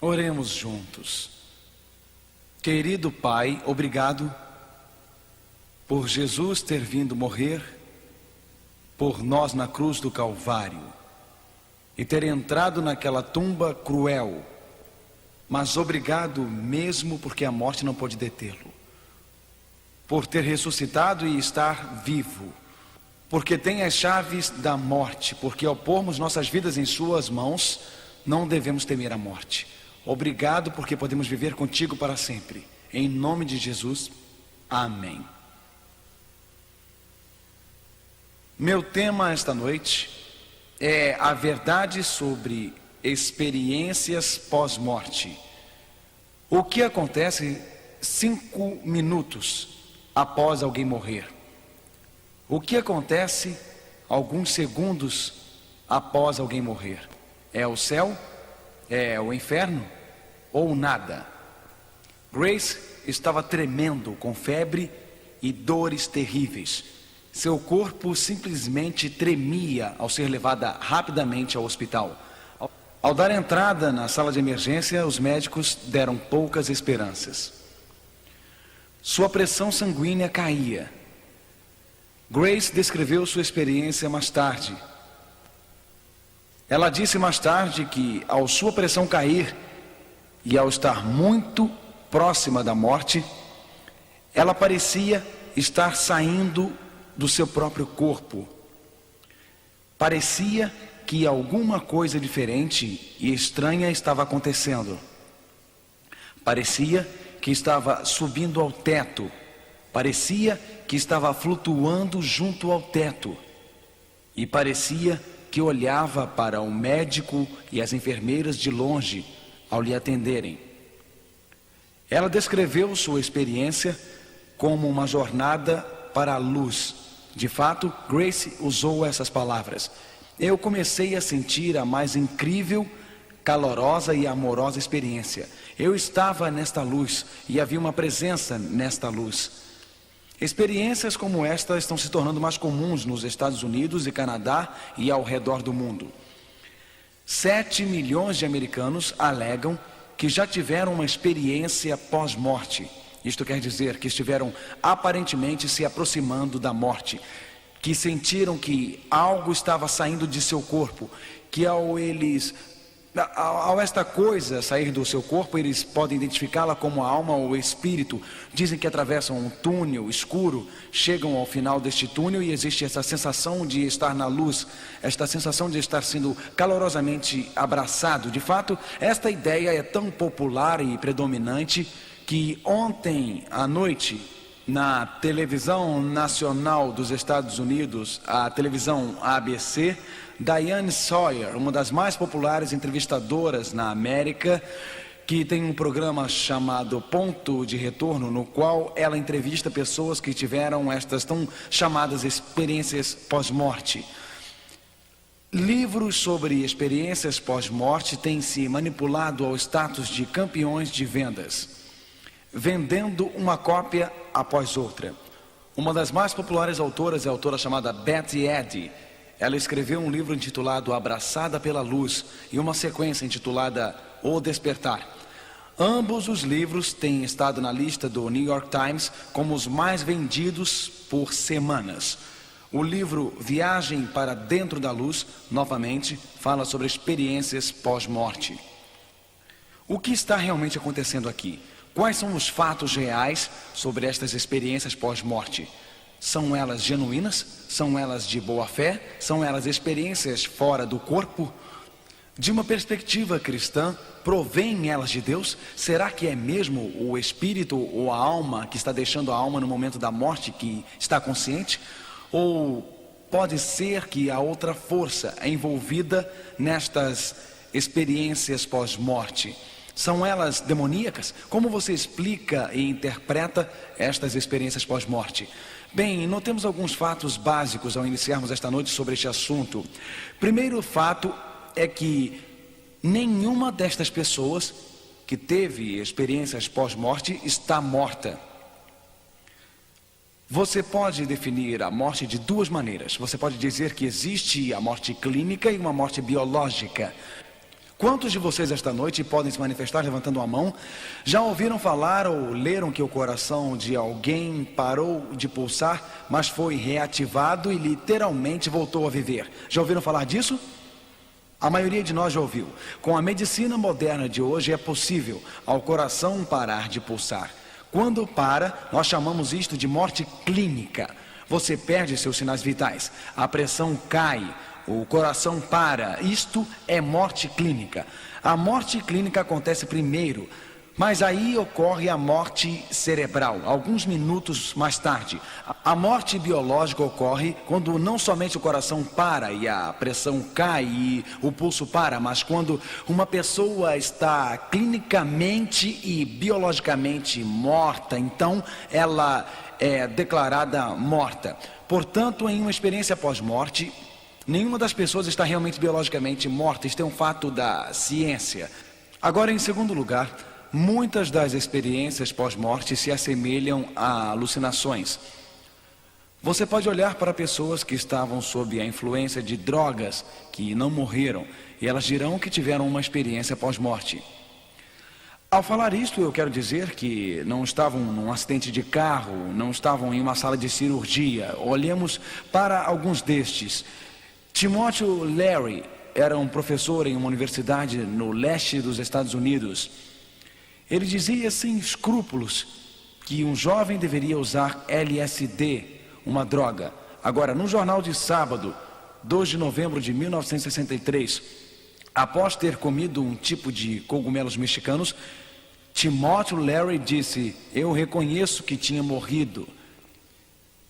Oremos juntos. Querido Pai, obrigado por Jesus ter vindo morrer por nós na cruz do Calvário e ter entrado naquela tumba cruel, mas obrigado mesmo porque a morte não pôde detê-lo, por ter ressuscitado e estar vivo, porque tem as chaves da morte, porque ao pormos nossas vidas em suas mãos, não devemos temer a morte. Obrigado porque podemos viver contigo para sempre. Em nome de Jesus, amém. Meu tema esta noite é a verdade sobre experiências pós-morte. O que acontece 5 minutos após alguém morrer? O que acontece alguns segundos após alguém morrer? É o céu? É o inferno? Ou nada? Grace estava tremendo com febre e dores terríveis. Seu corpo simplesmente tremia ao ser levada rapidamente ao hospital. Ao dar entrada na sala de emergência, os médicos deram poucas esperanças. Sua pressão sanguínea caía. Grace descreveu sua experiência mais tarde. Ela disse mais tarde que, ao sua pressão cair e ao estar muito próxima da morte, ela parecia estar saindo do seu próprio corpo. Parecia que alguma coisa diferente e estranha estava acontecendo. Parecia que estava subindo ao teto. Parecia que estava flutuando junto ao teto. E parecia que olhava para o médico e as enfermeiras de longe ao lhe atenderem. Ela descreveu sua experiência como uma jornada para a luz. De fato, Grace usou essas palavras. Eu comecei a sentir a mais incrível, calorosa e amorosa experiência. Eu estava nesta luz e havia uma presença nesta luz. Experiências como esta estão se tornando mais comuns nos Estados Unidos e Canadá e ao redor do mundo. 7 milhões de americanos alegam que já tiveram uma experiência pós-morte. Isto quer dizer que estiveram aparentemente se aproximando da morte, que sentiram que algo estava saindo de seu corpo, que ao esta coisa sair do seu corpo, eles podem identificá-la como a alma ou o espírito. Dizem que atravessam um túnel escuro, chegam ao final deste túnel e existe essa sensação de estar na luz, esta sensação de estar sendo calorosamente abraçado. De fato, esta ideia é tão popular e predominante que ontem à noite, na televisão nacional dos Estados Unidos, a televisão ABC, Diane Sawyer, uma das mais populares entrevistadoras na América, que tem um programa chamado Ponto de Retorno, no qual ela entrevista pessoas que tiveram estas tão chamadas experiências pós-morte. Livros sobre experiências pós-morte têm se manipulado ao status de campeões de vendas, vendendo uma cópia após outra. Uma das mais populares autoras é a autora chamada Betty Eddy. Ela escreveu um livro intitulado Abraçada pela Luz e uma sequência intitulada O Despertar. Ambos os livros têm estado na lista do New York Times como os mais vendidos por semanas. O livro Viagem para Dentro da Luz, novamente, fala sobre experiências pós-morte. O que está realmente acontecendo aqui? Quais são os fatos reais sobre estas experiências pós-morte? São elas genuínas? São elas de boa fé? São elas experiências fora do corpo? De uma perspectiva cristã, provém elas de Deus? Será que é mesmo o espírito ou a alma que está deixando a alma no momento da morte que está consciente? Ou pode ser que há outra força envolvida nestas experiências pós-morte? São elas demoníacas? Como você explica e interpreta estas experiências pós-morte? Bem, notemos alguns fatos básicos ao iniciarmos esta noite sobre este assunto. Primeiro fato é que nenhuma destas pessoas que teve experiências pós-morte está morta. Você pode definir a morte de duas maneiras. Você pode dizer que existe a morte clínica e uma morte biológica. Quantos de vocês esta noite podem se manifestar levantando a mão? Já ouviram falar ou leram que o coração de alguém parou de pulsar, mas foi reativado e literalmente voltou a viver? Já ouviram falar disso? A maioria de nós já ouviu. Com a medicina moderna de hoje é possível ao coração parar de pulsar. Quando para, nós chamamos isto de morte clínica. Você perde seus sinais vitais, a pressão cai, o coração para. Isto é morte clínica. A morte clínica acontece primeiro, mas aí ocorre a morte cerebral, alguns minutos mais tarde. A morte biológica ocorre quando não somente o coração para e a pressão cai e o pulso para, mas quando uma pessoa está clinicamente e biologicamente morta, então ela é declarada morta. Portanto, em uma experiência pós-morte, nenhuma das pessoas está realmente biologicamente morta. Isto é um fato da ciência. Agora, em segundo lugar, muitas das experiências pós-morte se assemelham a alucinações. Você pode olhar para pessoas que estavam sob a influência de drogas, que não morreram, e elas dirão que tiveram uma experiência pós-morte. Ao falar isto, eu quero dizer que não estavam num acidente de carro, não estavam em uma sala de cirurgia. Olhemos para alguns destes. Timothy Leary era um professor em uma universidade no leste dos Estados Unidos. Ele dizia sem escrúpulos que um jovem deveria usar LSD, uma droga. Agora, no jornal de sábado, 2 de novembro de 1963, após ter comido um tipo de cogumelos mexicanos, Timothy Leary disse: "Eu reconheço que tinha morrido.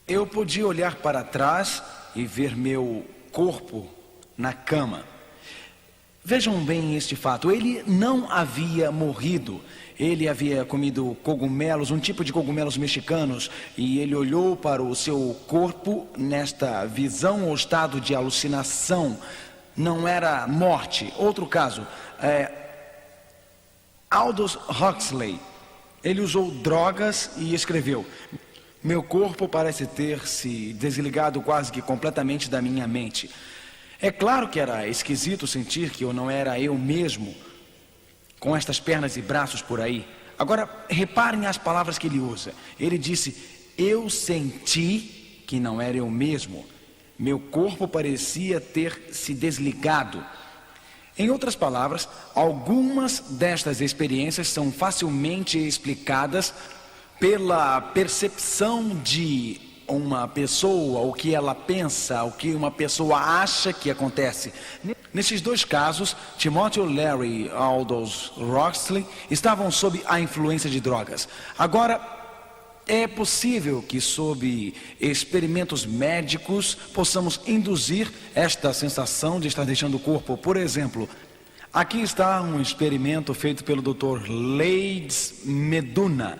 Eu podia olhar para trás e ver meu corpo na cama." Vejam bem este fato, ele não havia morrido, ele havia comido cogumelos, um tipo de cogumelos mexicanos, e ele olhou para o seu corpo nesta visão ou estado de alucinação, não era morte. Outro caso, Aldous Huxley, ele usou drogas e escreveu: "Meu corpo parece ter se desligado quase que completamente da minha mente." É claro que era esquisito sentir que eu não era eu mesmo, com estas pernas e braços por aí. Agora, reparem as palavras que ele usa. Ele disse: "Eu senti que não era eu mesmo. Meu corpo parecia ter se desligado." Em outras palavras, algumas destas experiências são facilmente explicadas pela percepção de uma pessoa, o que ela pensa, o que uma pessoa acha que acontece. Nesses dois casos, Timothy Leary e Aldous Huxley estavam sob a influência de drogas. Agora, é possível que sob experimentos médicos possamos induzir esta sensação de estar deixando o corpo. Por exemplo, aqui está um experimento feito pelo Dr. Leides Meduna.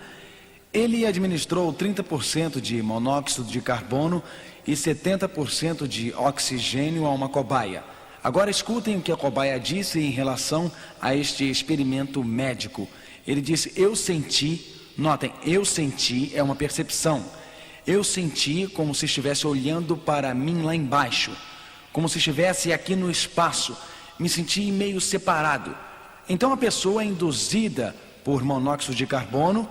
Ele administrou 30% de monóxido de carbono e 70% de oxigênio a uma cobaia. Agora escutem o que a cobaia disse em relação a este experimento médico. Ele disse: "Eu senti", notem, "eu senti" é uma percepção. "Eu senti como se estivesse olhando para mim lá embaixo, como se estivesse aqui no espaço. Me senti meio separado." Então a pessoa é induzida por monóxido de carbono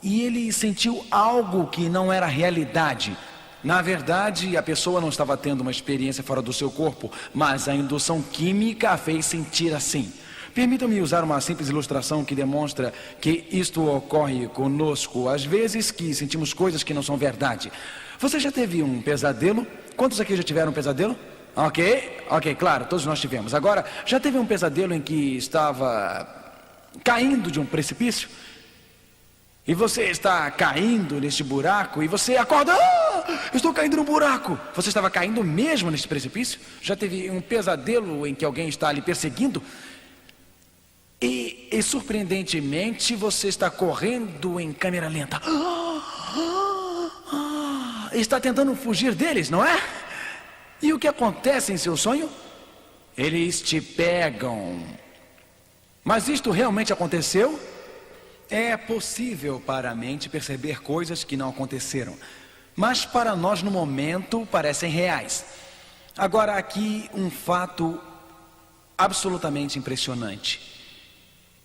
e ele sentiu algo que não era realidade. Na verdade, a pessoa não estava tendo uma experiência fora do seu corpo, mas a indução química a fez sentir assim. Permitam-me usar uma simples ilustração que demonstra que isto ocorre conosco, às vezes que sentimos coisas que não são verdade. Você já teve um pesadelo? Quantos aqui já tiveram um pesadelo? Ok, claro, todos nós tivemos. Agora, já teve um pesadelo em que estava caindo de um precipício? E você está caindo neste buraco e você acorda: estou caindo no buraco. Você estava caindo mesmo neste precipício? Já teve um pesadelo em que alguém está lhe perseguindo? E surpreendentemente você está correndo em câmera lenta. Está tentando fugir deles, não é? E o que acontece em seu sonho? Eles te pegam. Mas isto realmente aconteceu? É possível para a mente perceber coisas que não aconteceram, mas para nós no momento parecem reais. Agora aqui um fato absolutamente impressionante,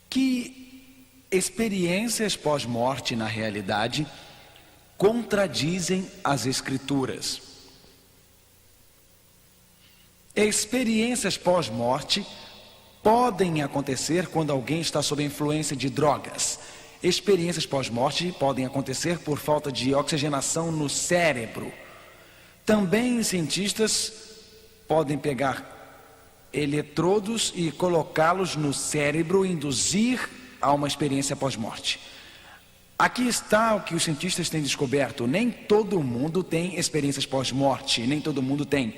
que experiências pós-morte, na realidade, contradizem as Escrituras. Experiências pós-morte podem acontecer quando alguém está sob a influência de drogas. Experiências pós-morte podem acontecer por falta de oxigenação no cérebro. Também cientistas podem pegar eletrodos e colocá-los no cérebro e induzir a uma experiência pós-morte. Aqui está o que os cientistas têm descoberto. Nem todo mundo tem experiências pós-morte, nem todo mundo tem.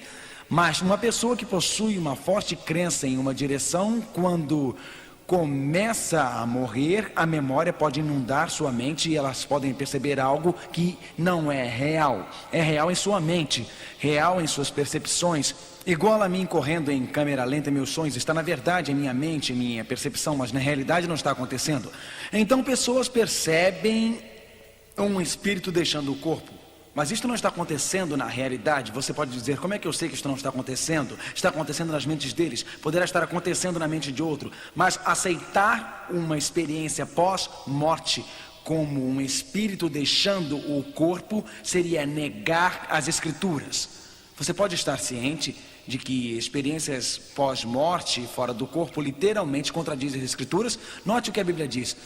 Mas uma pessoa que possui uma forte crença em uma direção, quando começa a morrer, a memória pode inundar sua mente e elas podem perceber algo que não é real. É real em sua mente, real em suas percepções. Igual a mim correndo em câmera lenta, meus sonhos, está na verdade em minha mente, em minha percepção, mas na realidade não está acontecendo. Então pessoas percebem um espírito deixando o corpo. Mas isto não está acontecendo na realidade. Você pode dizer, como é que eu sei que isto não está acontecendo? Está acontecendo nas mentes deles, poderá estar acontecendo na mente de outro. Mas aceitar uma experiência pós-morte como um espírito deixando o corpo seria negar as Escrituras. Você pode estar ciente de que experiências pós-morte fora do corpo literalmente contradizem as Escrituras. Note o que a Bíblia diz.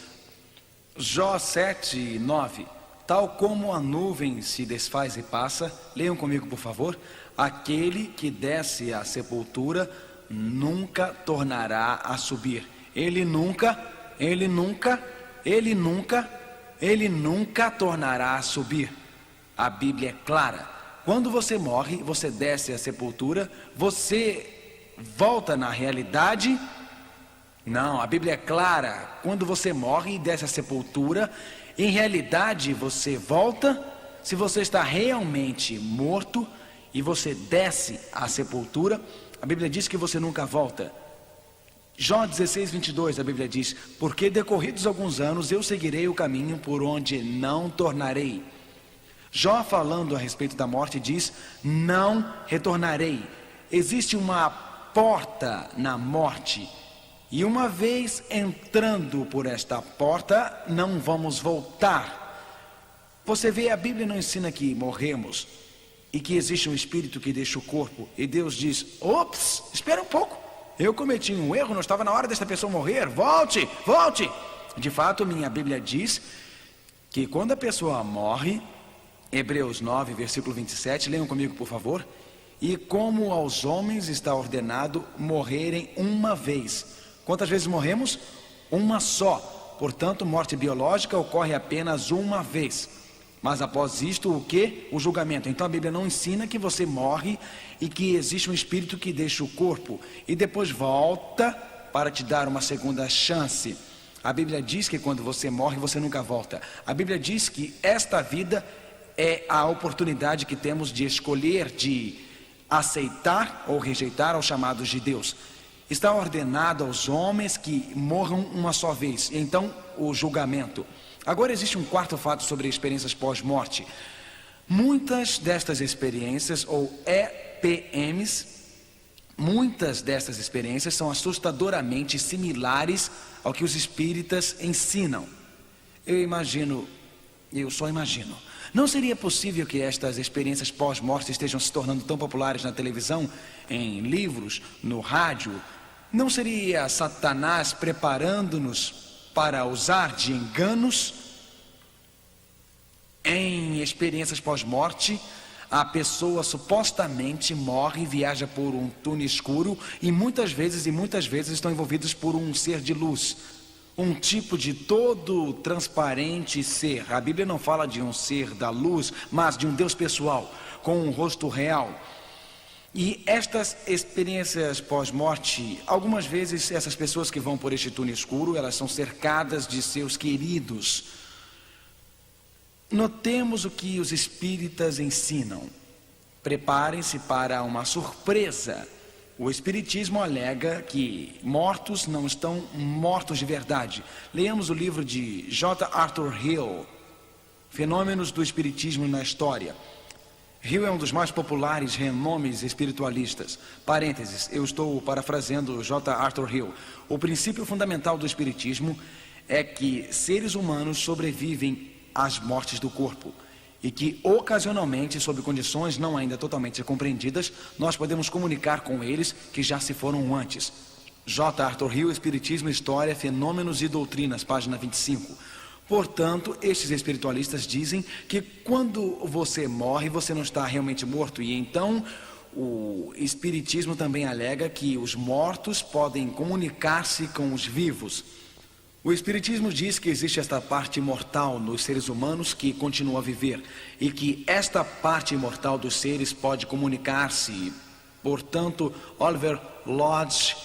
Jó 7:9. Tal como a nuvem se desfaz e passa, leiam comigo por favor, aquele que desce à sepultura nunca tornará a subir. Ele nunca tornará a subir. A Bíblia é clara. Quando você morre, você desce à sepultura, você volta na realidade. Não, a Bíblia é clara. Quando você morre e desce à sepultura, em realidade você volta. Se você está realmente morto e você desce à sepultura, a Bíblia diz que você nunca volta. Jó 16:22, a Bíblia diz, porque decorridos alguns anos eu seguirei o caminho por onde não tornarei. Jó, falando a respeito da morte, diz, não retornarei. Existe uma porta na morte. E uma vez entrando por esta porta, não vamos voltar. Você vê, a Bíblia não ensina que morremos e que existe um espírito que deixa o corpo. E Deus diz, ops, espera um pouco. Eu cometi um erro, não estava na hora desta pessoa morrer. Volte. De fato, minha Bíblia diz que quando a pessoa morre, Hebreus 9, versículo 27, leiam comigo por favor. E como aos homens está ordenado morrerem uma vez. Quantas vezes morremos? Uma só. Portanto, morte biológica ocorre apenas uma vez. Mas após isto, o que? O julgamento. Então a Bíblia não ensina que você morre e que existe um espírito que deixa o corpo e depois volta para te dar uma segunda chance. A Bíblia diz que quando você morre, você nunca volta. A Bíblia diz que esta vida é a oportunidade que temos de escolher, de aceitar ou rejeitar aos chamados de Deus. Está ordenado aos homens que morram uma só vez. Então, o julgamento. Agora existe um quarto fato sobre experiências pós-morte. Muitas destas experiências, ou EPMs, muitas destas experiências são assustadoramente similares ao que os espíritas ensinam. Eu só imagino. Não seria possível que estas experiências pós-morte estejam se tornando tão populares na televisão, em livros, no rádio? Não seria Satanás preparando-nos para usar de enganos? Em experiências pós-morte, a pessoa supostamente morre e viaja por um túnel escuro e muitas vezes estão envolvidos por um ser de luz. Um tipo de todo transparente ser. A Bíblia não fala de um ser da luz, mas de um Deus pessoal, com um rosto real. E estas experiências pós-morte, algumas vezes essas pessoas que vão por este túnel escuro, elas são cercadas de seus queridos. Notemos o que os espíritas ensinam. Preparem-se para uma surpresa. O espiritismo alega que mortos não estão mortos de verdade. Leamos o livro de J. Arthur Hill, Fenômenos do Espiritismo na História. Hill é um dos mais populares renomes espiritualistas. Parênteses, eu estou parafraseando J. Arthur Hill. O princípio fundamental do espiritismo é que seres humanos sobrevivem às mortes do corpo e que, ocasionalmente, sob condições não ainda totalmente compreendidas, nós podemos comunicar com eles que já se foram antes. J. Arthur Hill, Espiritismo, História, Fenômenos e Doutrinas, página 25. Portanto, estes espiritualistas dizem que quando você morre, você não está realmente morto. E então, o espiritismo também alega que os mortos podem comunicar-se com os vivos. O espiritismo diz que existe esta parte imortal nos seres humanos que continua a viver e que esta parte imortal dos seres pode comunicar-se. Portanto, Oliver Lodge,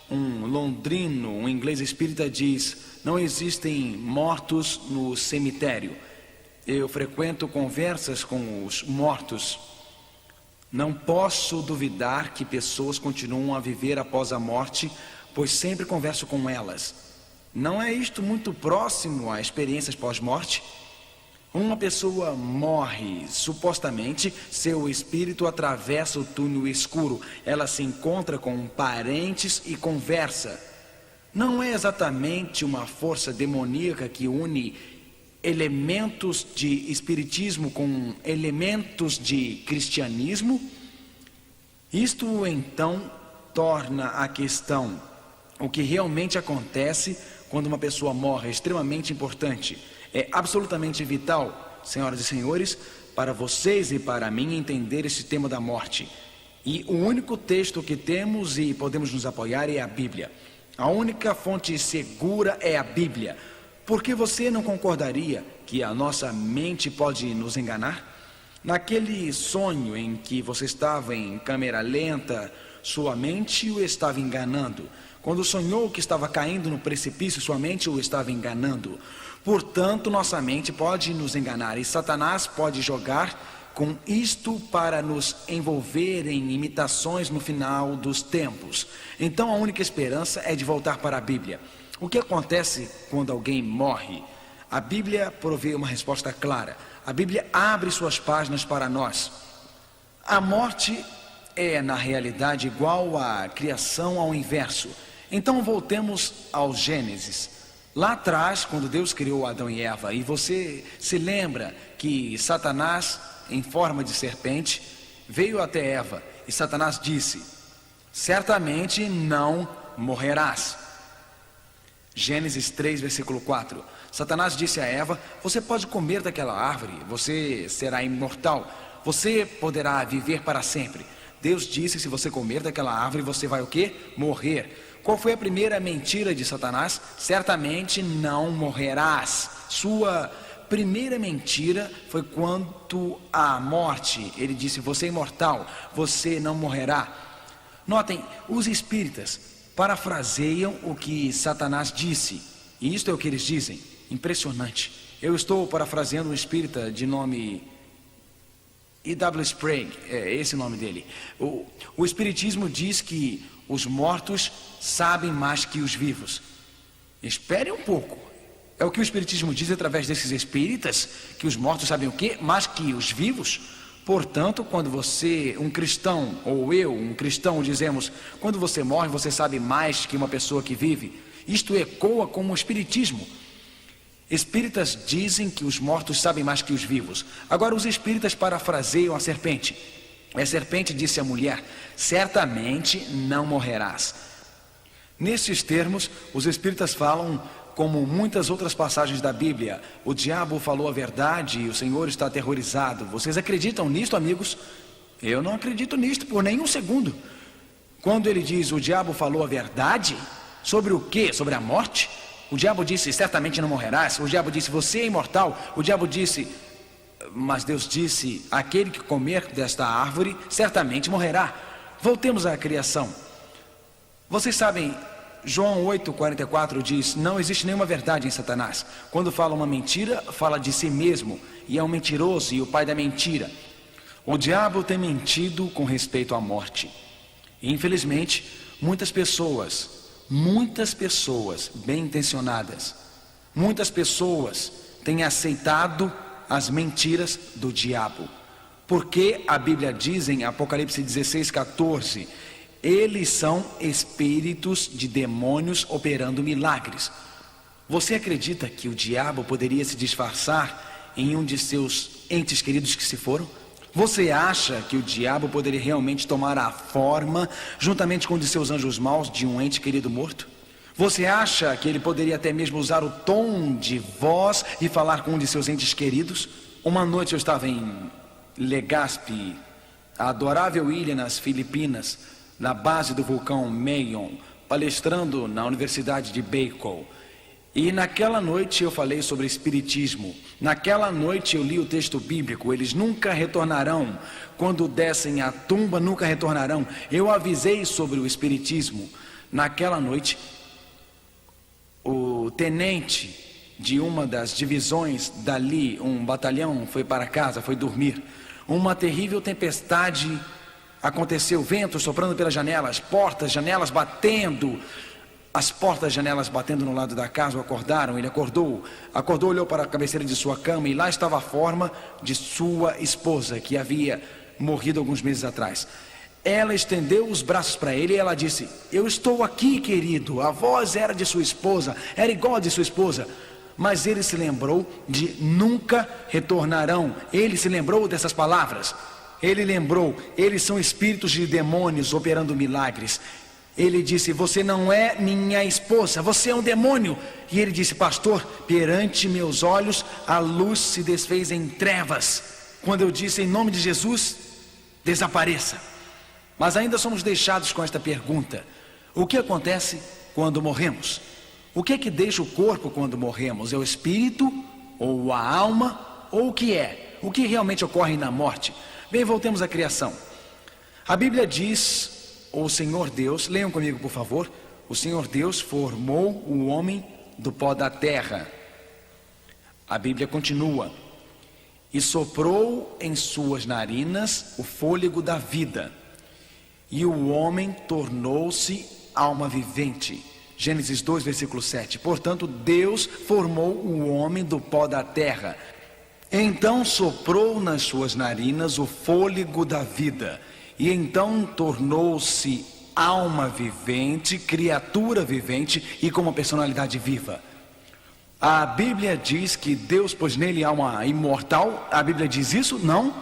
um londrino, um inglês espírita, diz: não existem mortos no cemitério. Eu frequento conversas com os mortos. Não posso duvidar que pessoas continuam a viver após a morte, pois sempre converso com elas. Não é isto muito próximo a experiências pós-morte? Uma pessoa morre, supostamente, seu espírito atravessa o túnel escuro. Ela se encontra com parentes e conversa. Não é exatamente uma força demoníaca que une elementos de espiritismo com elementos de cristianismo? Isto, então, torna a questão: o que realmente acontece quando uma pessoa morre é extremamente importante. É absolutamente vital, senhoras e senhores, para vocês e para mim entender esse tema da morte. E o único texto que temos e podemos nos apoiar é a Bíblia. A única fonte segura é a Bíblia. Por que você não concordaria que a nossa mente pode nos enganar? Naquele sonho em que você estava em câmera lenta, sua mente o estava enganando. Quando sonhou que estava caindo no precipício, sua mente o estava enganando. Portanto, nossa mente pode nos enganar e Satanás pode jogar com isto para nos envolver em imitações no final dos tempos. Então, a única esperança é de voltar para a Bíblia. O que acontece quando alguém morre? A Bíblia provê uma resposta clara. A Bíblia abre suas páginas para nós. A morte é, na realidade, igual à criação ao inverso. Então, voltemos ao Gênesis. Lá atrás, quando Deus criou Adão e Eva, e você se lembra que Satanás, em forma de serpente, veio até Eva, e Satanás disse: certamente não morrerás. Gênesis 3, versículo 4. Satanás disse a Eva: você pode comer daquela árvore, você será imortal, você poderá viver para sempre. Deus disse: se você comer daquela árvore, você vai o quê? Morrer. Qual foi a primeira mentira de Satanás? Certamente não morrerás. Sua primeira mentira foi quanto à morte. Ele disse: você é imortal, você não morrerá. Notem, os espíritas parafraseiam o que Satanás disse. E isto é o que eles dizem. Impressionante. Eu estou parafraseando um espírita de nome E.W. Sprague, é esse o nome dele. O espiritismo diz que os mortos sabem mais que os vivos. Espere um pouco. É o que o espiritismo diz através desses espíritas, que os mortos sabem o quê? Mais que os vivos. Portanto, quando você, um cristão, ou eu, um cristão, dizemos: quando você morre, você sabe mais que uma pessoa que vive. Isto ecoa como o espiritismo. Espíritas dizem que os mortos sabem mais que os vivos. Agora, os espíritas parafraseiam a serpente. A serpente disse à mulher: certamente não morrerás. Nesses termos, os espíritas falam como muitas outras passagens da Bíblia. O diabo falou a verdade e o Senhor está aterrorizado. Vocês acreditam nisto, amigos? Eu não acredito nisto por nenhum segundo. Quando ele diz: o diabo falou a verdade, sobre o quê? Sobre a morte? O diabo disse: certamente não morrerás. O diabo disse: você é imortal. O diabo disse: mas Deus disse: aquele que comer desta árvore certamente morrerá. Voltemos à criação. Vocês sabem, João 8,44 diz: não existe nenhuma verdade em Satanás. Quando fala uma mentira, fala de si mesmo, e é um mentiroso e o pai da mentira. O diabo tem mentido com respeito à morte. E, infelizmente, muitas pessoas bem intencionadas, muitas pessoas têm aceitado as mentiras do diabo. Porque a Bíblia diz em Apocalipse 16:14, eles são espíritos de demônios operando milagres. Você acredita que o diabo poderia se disfarçar em um de seus entes queridos que se foram? Você acha que o diabo poderia realmente tomar a forma, juntamente com um de seus anjos maus, de um ente querido morto? Você acha que ele poderia até mesmo usar o tom de voz e falar com um de seus entes queridos? Uma noite eu estava em Legazpi, a adorável ilha nas Filipinas, na base do vulcão Mayon, palestrando na Universidade de Bacol. E naquela noite eu falei sobre espiritismo. Naquela noite eu li o texto bíblico, eles nunca retornarão. Quando descem à tumba, nunca retornarão. Eu avisei sobre o espiritismo. Naquela noite, o tenente de uma das divisões dali, um batalhão, foi para casa, foi dormir. Uma terrível tempestade aconteceu, vento soprando pelas janelas, portas, janelas batendo. As portas, janelas batendo no lado da casa o acordaram. Ele acordou, olhou para a cabeceira de sua cama e lá estava a forma de sua esposa, que havia morrido alguns meses atrás. Ela estendeu os braços para ele e ela disse: eu estou aqui, querido. A voz era de sua esposa, era igual a de sua esposa. Mas ele se lembrou de nunca retornarão. Ele se lembrou dessas palavras. Ele lembrou, eles são espíritos de demônios operando milagres. Ele disse: você não é minha esposa, você é um demônio. E ele disse: pastor, perante meus olhos a luz se desfez em trevas. Quando eu disse em nome de Jesus, desapareça. Mas ainda somos deixados com esta pergunta: o que acontece quando morremos? O que é que deixa o corpo quando morremos? É o espírito, ou a alma, ou o que é? O que realmente ocorre na morte? Bem, voltemos à criação. A Bíblia diz: o Senhor Deus, leiam comigo por favor, o Senhor Deus formou o homem do pó da terra. A Bíblia continua: e soprou em suas narinas o fôlego da vida, e o homem tornou-se alma vivente. Gênesis 2, versículo 7. Portanto, Deus formou o homem do pó da terra. Então soprou nas suas narinas o fôlego da vida, e então tornou-se alma vivente, criatura vivente e com uma personalidade viva. A Bíblia diz que Deus pôs nele alma imortal. A Bíblia diz isso? Não.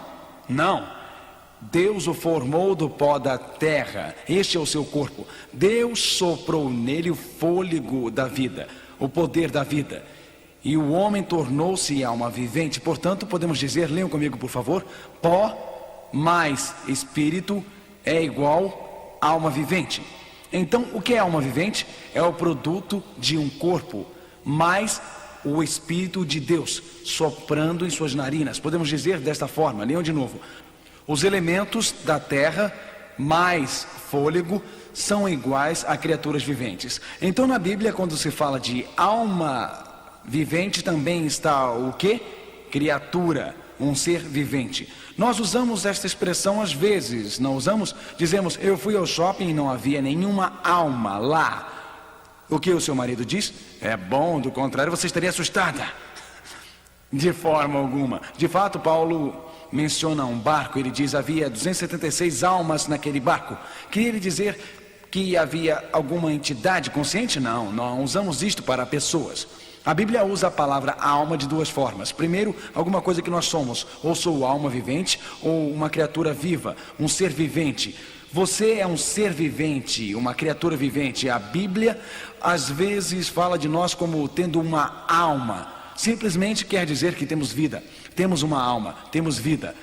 Não. Deus o formou do pó da terra. Este é o seu corpo. Deus soprou nele o fôlego da vida, o poder da vida, e o homem tornou-se alma vivente. Portanto, podemos dizer, leiam comigo por favor, pó mais espírito é igual a alma vivente. Então, o que é alma vivente? É o produto de um corpo mais o Espírito de Deus soprando em suas narinas. Podemos dizer desta forma, leiam de novo: os elementos da terra mais fôlego são iguais a criaturas viventes. Então na Bíblia, quando se fala de alma vivente, também está o quê? Criatura, um ser vivente. Nós usamos esta expressão às vezes, não usamos? Dizemos: eu fui ao shopping e não havia nenhuma alma lá. O que o seu marido diz? É bom, do contrário você estaria assustada. De forma alguma. De fato, Paulo menciona um barco. Ele diz: havia 276 almas naquele barco. Queria ele dizer que havia alguma entidade consciente? Não, não usamos isto para pessoas. A Bíblia usa a palavra alma de duas formas. Primeiro, alguma coisa que nós somos: ou sou alma vivente, ou uma criatura viva, um ser vivente. Você é um ser vivente, uma criatura vivente. A Bíblia às vezes fala de nós como tendo uma alma. Simplesmente quer dizer que temos vida, temos uma alma, temos vida.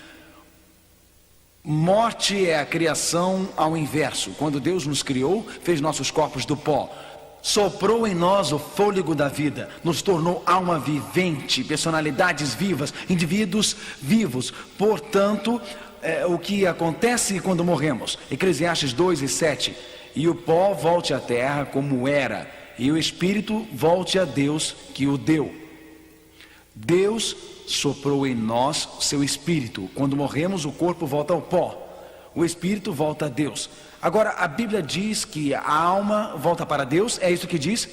Morte é a criação ao inverso. Quando Deus nos criou, fez nossos corpos do pó, soprou em nós o fôlego da vida, nos tornou alma vivente, personalidades vivas, indivíduos vivos. Portanto, o que acontece quando morremos? Eclesiastes 2:7: e o pó volte à terra como era, e o espírito volte a Deus que o deu. Deus soprou em nós seu espírito. Quando morremos, o corpo volta ao pó, o espírito volta a Deus. Agora, a Bíblia diz que a alma volta para Deus. É isso que diz?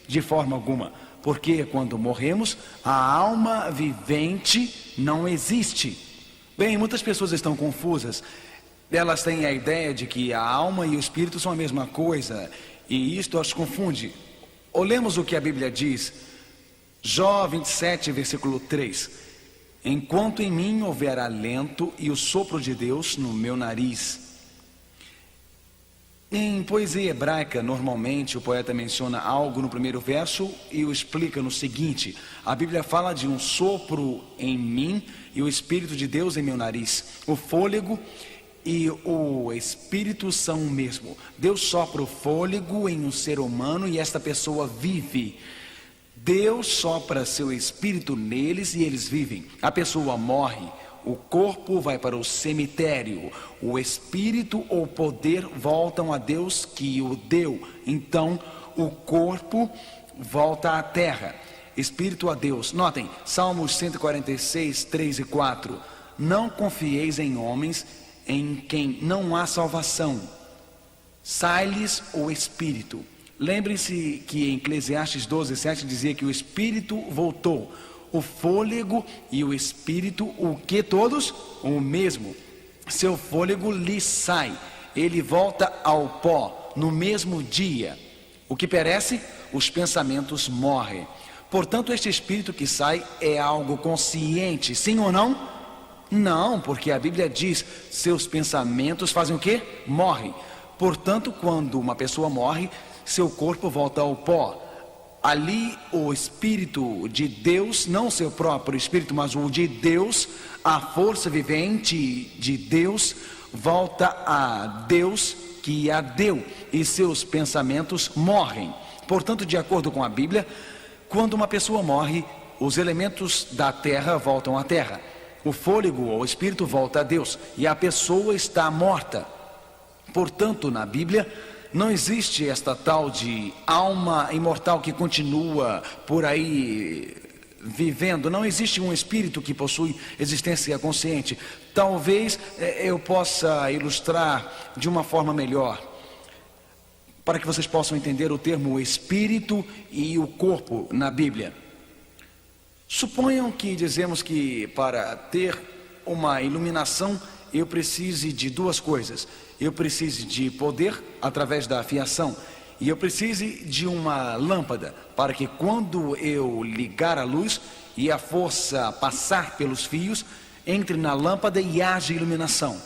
De forma alguma. Porque quando morremos, a alma vivente não existe. Bem, muitas pessoas estão confusas. Elas têm a ideia de que a alma e o espírito são a mesma coisa, e isto as confunde. Olhemos o que a Bíblia diz. Jó 27, versículo 3. Enquanto em mim houver alento e o sopro de Deus no meu nariz. Em poesia hebraica, normalmente o poeta menciona algo no primeiro verso e o explica no seguinte. A Bíblia fala de um sopro em mim e o Espírito de Deus em meu nariz. O fôlego e o Espírito são o mesmo. Deus sopra o fôlego em um ser humano e esta pessoa vive. Deus sopra seu Espírito neles e eles vivem. A pessoa morre. O corpo vai para o cemitério, o espírito ou poder voltam a Deus que o deu. Então, o corpo volta à terra, espírito a Deus. Notem, Salmos 146, 3 e 4. Não confieis em homens em quem não há salvação. Sai-lhes o espírito. Lembrem-se que em Eclesiastes 12, 7 dizia que o espírito voltou. O fôlego e o espírito, o que todos? O mesmo. Seu fôlego lhe sai, ele volta ao pó no mesmo dia. O que perece? Os pensamentos morrem. Portanto, este espírito que sai é algo consciente, sim ou não? Não, porque a Bíblia diz, seus pensamentos fazem o quê? Morrem. Portanto, quando uma pessoa morre, seu corpo volta ao pó. Ali o Espírito de Deus, não seu próprio Espírito, mas o de Deus, a força vivente de Deus, volta a Deus que a deu e seus pensamentos morrem. Portanto, de acordo com a Bíblia, quando uma pessoa morre, os elementos da terra voltam à terra. O fôlego ou Espírito volta a Deus e a pessoa está morta. Portanto, na Bíblia, não existe esta tal de alma imortal que continua por aí vivendo. Não existe um espírito que possui existência consciente. Talvez eu possa ilustrar de uma forma melhor, para que vocês possam entender o termo espírito e o corpo na Bíblia. Suponham que dizemos que para ter uma iluminação eu precise de duas coisas. Eu preciso de poder através da fiação e eu preciso de uma lâmpada para que quando eu ligar a luz e a força passar pelos fios, entre na lâmpada e haja iluminação.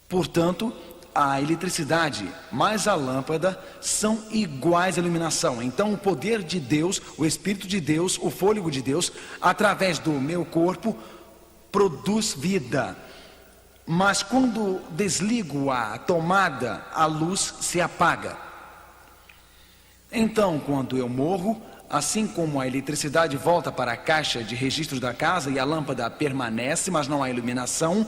Portanto, a eletricidade mais a lâmpada são iguais à iluminação. Então o poder de Deus, o Espírito de Deus, o fôlego de Deus, através do meu corpo, produz vida. Mas quando desligo a tomada, a luz se apaga. Então, quando eu morro, assim como a eletricidade volta para a caixa de registros da casa e a lâmpada permanece, mas não há iluminação,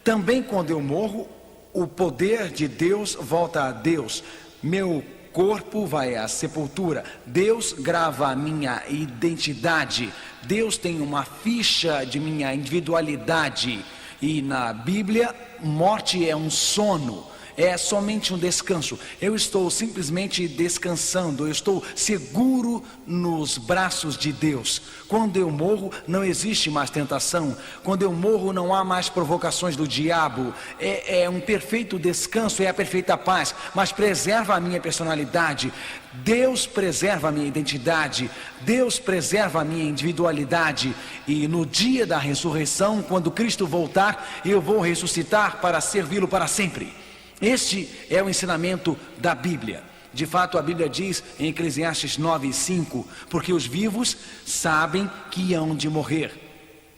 também quando eu morro, o poder de Deus volta a Deus. Meu corpo vai à sepultura. Deus grava a minha identidade. Deus tem uma ficha de minha individualidade. E na Bíblia, morte é um sono, é somente um descanso. Eu estou simplesmente descansando, eu estou seguro nos braços de Deus. Quando eu morro, não existe mais tentação. Quando eu morro, não há mais provocações do diabo. É um perfeito descanso, é a perfeita paz, mas preserva a minha personalidade. Deus preserva a minha identidade, Deus preserva a minha individualidade. E no dia da ressurreição, quando Cristo voltar, eu vou ressuscitar para servi-lo para sempre. Este é o ensinamento da Bíblia. De fato, a Bíblia diz em Eclesiastes 9:5, porque os vivos sabem que hão de morrer,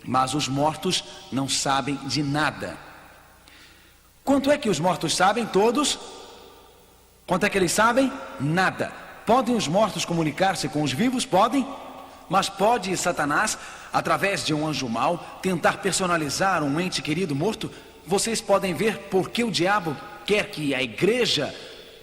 mas os mortos não sabem de nada. Quanto é que os mortos sabem? Todos? Quanto é que eles sabem? Nada. Podem os mortos comunicar-se com os vivos? Podem. Mas pode Satanás, através de um anjo mau, tentar personalizar um ente querido morto? Vocês podem ver por que o diabo quer que a igreja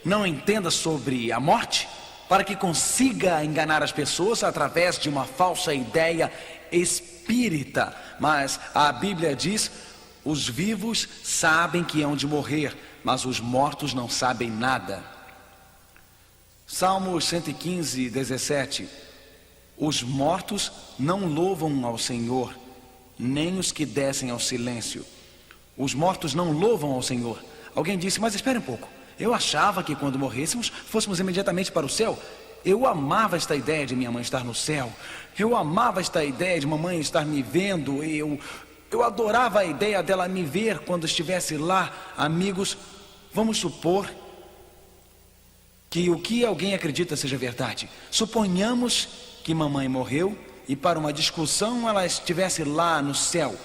não entenda sobre a morte? Para que consiga enganar as pessoas através de uma falsa ideia espírita. Mas a Bíblia diz, os vivos sabem que hão de morrer, mas os mortos não sabem nada. Salmos 115, 17. Os mortos não louvam ao Senhor, nem os que descem ao silêncio. Os mortos não louvam ao Senhor. Alguém disse, mas espere um pouco. Eu achava que quando morrêssemos, fôssemos imediatamente para o céu. Eu amava esta ideia de minha mãe estar no céu. Eu amava esta ideia de mamãe estar me vendo. Eu adorava a ideia dela me ver quando estivesse lá. Amigos, vamos supor que o que alguém acredita seja verdade. Suponhamos que mamãe morreu e para uma discussão ela estivesse lá no céu.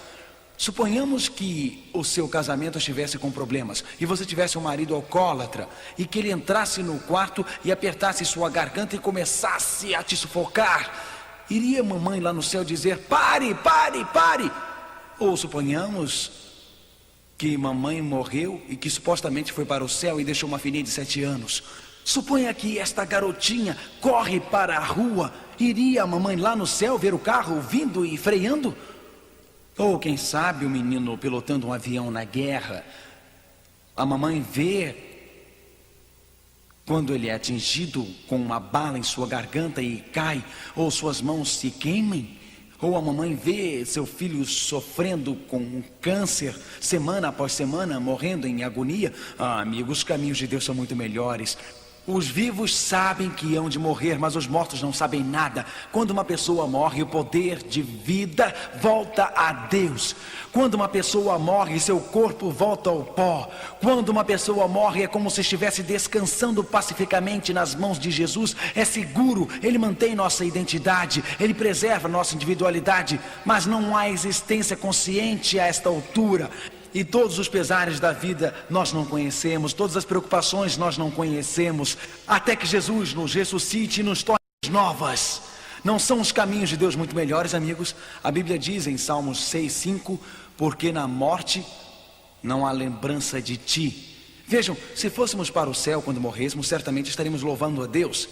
Suponhamos que o seu casamento estivesse com problemas e você tivesse um marido alcoólatra e que ele entrasse no quarto e apertasse sua garganta e começasse a te sufocar. Iria mamãe lá no céu dizer, pare, pare, pare? Ou suponhamos que mamãe morreu e que supostamente foi para o céu e deixou uma filhinha de 7 anos. Suponha que esta garotinha corre para a rua. Iria a mamãe lá no céu ver o carro vindo e freando? Ou quem sabe o menino pilotando um avião na guerra. A mamãe vê quando ele é atingido com uma bala em sua garganta e cai, ou suas mãos se queimem. Ou a mamãe vê seu filho sofrendo com um câncer, semana após semana, morrendo em agonia. Amigos, os caminhos de Deus são muito melhores. Os vivos sabem que hão de morrer, mas os mortos não sabem nada. Quando uma pessoa morre, o poder de vida volta a Deus. Quando uma pessoa morre, seu corpo volta ao pó. Quando uma pessoa morre, é como se estivesse descansando pacificamente nas mãos de Jesus. É seguro, Ele mantém nossa identidade, Ele preserva nossa individualidade, mas não há existência consciente a esta altura. E todos os pesares da vida nós não conhecemos, todas as preocupações nós não conhecemos, até que Jesus nos ressuscite e nos torne novas. Não são os caminhos de Deus muito melhores, amigos? A Bíblia diz em Salmos 6:5, porque na morte não há lembrança de ti. Vejam, se fôssemos para o céu quando morrêssemos, certamente estaríamos louvando a Deus.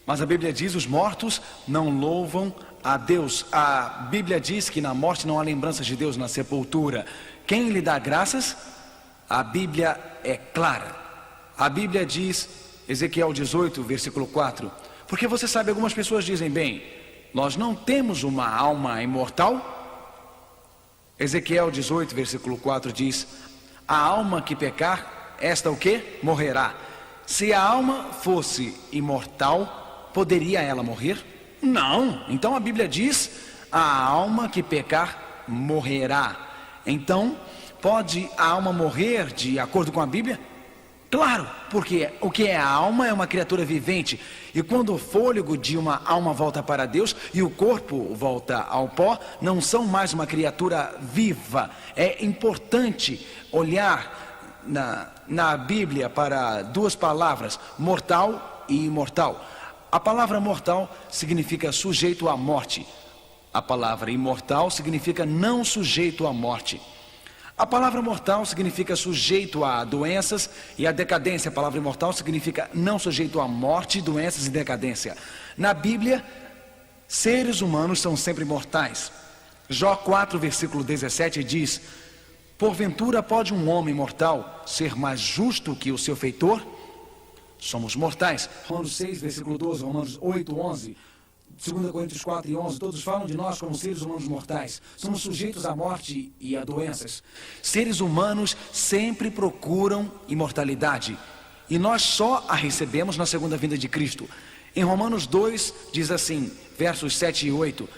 Mas a Bíblia diz, os mortos não louvam a Deus. A Bíblia diz que na morte não há lembranças de Deus na sepultura. Quem lhe dá graças? A Bíblia é clara. A Bíblia diz, Ezequiel 18, versículo 4. Porque você sabe, algumas pessoas dizem, bem, nós não temos uma alma imortal. Ezequiel 18, versículo 4 diz, a alma que pecar, esta o quê? Morrerá. Se a alma fosse imortal, poderia ela morrer? Não. Então a Bíblia diz, a alma que pecar, morrerá. Então, pode a alma morrer de acordo com a Bíblia? Claro, porque o que é a alma é uma criatura vivente. E quando o fôlego de uma alma volta para Deus e o corpo volta ao pó, não são mais uma criatura viva. É importante olhar na Bíblia para duas palavras, mortal e imortal. A palavra mortal significa sujeito à morte. A palavra imortal significa não sujeito à morte. A palavra mortal significa sujeito a doenças e a decadência. A palavra imortal significa não sujeito à morte, doenças e decadência. Na Bíblia, seres humanos são sempre mortais. Jó 4, versículo 17 diz, porventura pode um homem mortal ser mais justo que o seu feitor? Somos mortais. Romanos 6, versículo 12, Romanos 8, 11... 2 Coríntios 4 e 11, todos falam de nós como seres humanos mortais. Somos sujeitos à morte e a doenças. Seres humanos sempre procuram imortalidade. E nós só a recebemos na segunda vinda de Cristo. Em Romanos 2 diz assim, versos 7 e 8,